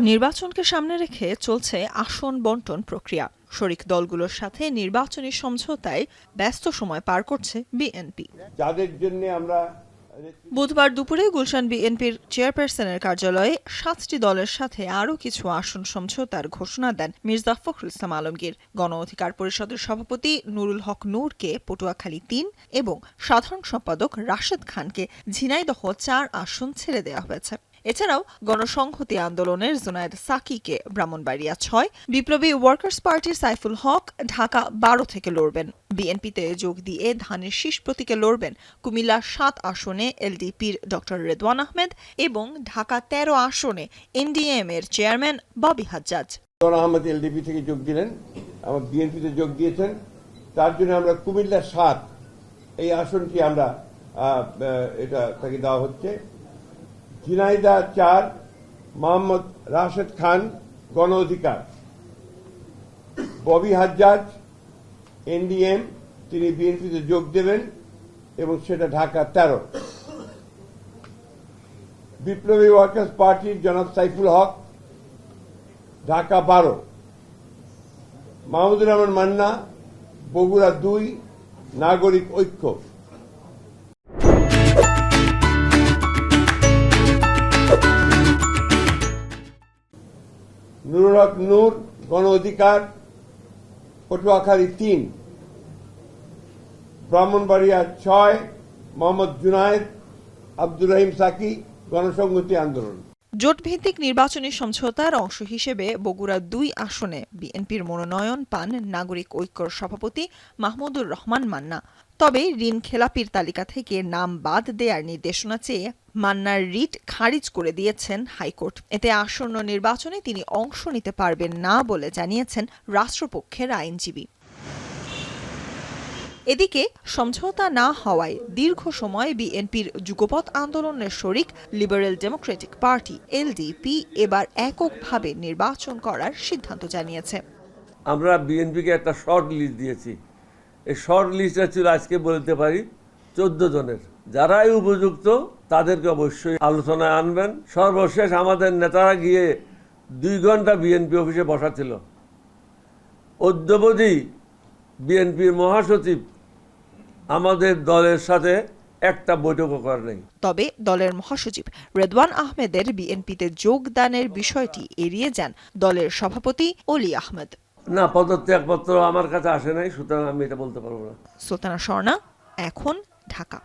নির্বাচনকে সামনে রেখে চলছে আসন বণ্টন প্রক্রিয়া। শরিক দলগুলোর সাথে নির্বাচনী সমঝোতায় ব্যস্ত সময় পার করছে বিএনপি। যাদের জন্য আমরা বুধবার দুপুরে গুলশান বিএনপির চেয়ারপারসনের কার্যালয়ে ৭টি দলের সাথে আরও কিছু আসন সমঝোতার ঘোষণা দেন মির্জা ফখরুল ইসলাম আলমগীর। গণ অধিকার পরিষদের সভাপতি নুরুল হক নূরকে পটুয়াখালী ৩ এবং সাধারণ সম্পাদক রাশেদ খানকে ঝিনাইদহ ৪ আসন ছেড়ে দেওয়া হয়েছে। এছাড়াও গণসংহতি আন্দোলনের জুনায়েদ সাকিকে ব্রাহ্মণবাড়িয়া ৬, বিপ্লবী ওয়ার্কার্স পার্টির সাইফুল হক ঢাকা ১২ থেকে লড়বেন। বিএনপিতে যোগ দিয়ে ধানের শীষ প্রতীকে লড়বেন কুমিল্লা ৭ আসনে এলডিপির ড রেদওয়ান আহমেদ এবং ঢাকা ১৩ আসনে এনডিএম এর চেয়ারম্যান ববি হাজ্জাজ। রেদওয়ান আহমেদ এলডিপি থেকে যোগ দিলেন, আমার বিএনপিতে যোগ দিয়েছেন। তার জন্য আমরা কুমিল্লা ৭ এই আসনটি আমরা এটা তাকে দেওয়া হচ্ছে। ঝিনাইদহ ৪ মোহাম্মদ রাশেদ খান গণ অধিকার, ববি হাজ্জাজ এনডিএম, তিনি বিএনপিতে যোগ দেবেন এবং সেটা ঢাকা ১৩। বিপ্লবী ওয়ার্কার্স পার্টির জনাব সাইফুল হক ঢাকা ১২, মাহমুদুর রহমান মান্না বগুড়া ২ নাগরিক ঐক্য। নুরুল হক নূর গণ অধিকার পটুয়াখালী ৩, ব্রাহ্মণবাড়িয়া ৬ মোহাম্মদ জুনায়েদ আব্দুর রহিম সাকি গণসংহতি আন্দোলন। জোটভিত্তিক নির্বাচনী সমঝোতার অংশ হিসেবে বগুড়া ২ আসনে বিএনপির মনোনয়ন পান নাগরিক ঐক্যর সভাপতি মাহমুদুর রহমান মান্না। তবে ঋণ খেলাপির তালিকা থেকে নাম বাদ দেওয়ার নির্দেশনা চেয়ে মান্নার রিট খারিজ করে দিয়েছেন হাইকোর্ট। এতে আসন্ন নির্বাচনে তিনি অংশ নিতে পারবেন না বলে জানিয়েছেন রাষ্ট্রপক্ষের আইনজীবী। এদিকে সমঝোতা না হওয়ায় দীর্ঘ সময় বিএনপির যুগপৎ আন্দোলনের শরিক লিবারেল ডেমোক্রেটিক পার্টি এলডিপি এবার এককভাবে নির্বাচন করার সিদ্ধান্ত জানিয়েছে। আমরা বিএনপিকে একটা শর্ট লিস্ট দিয়েছি। এই শর্ট লিস্টটা ছিল আজকে বলতে পারি 14 জনের। যারাই উপযুক্ত তাদেরকে অবশ্যই আলোচনায় আনবেন। সর্বশেষ আমাদের নেতারা গিয়ে 2 ঘন্টা বিএনপি অফিসে বসা ছিল। অদ্যাবধি বিএনপির মহাসচিব আমাদের দলের সাথে একটা বৈঠকও করে নেই। তবে দলের মহাসচিব রেদওয়ান আহমেদের বিএনপিতে যোগদানের বিষয়টি এড়িয়ে যান দলের সভাপতি অলি আহমেদ। না, পদত্যাগপত্র আমার কাছে আসে নাই, সুতরাং আমি এটা বলতে পারবো না। সুলতানা স্বর্ণা, এখন, ঢাকা।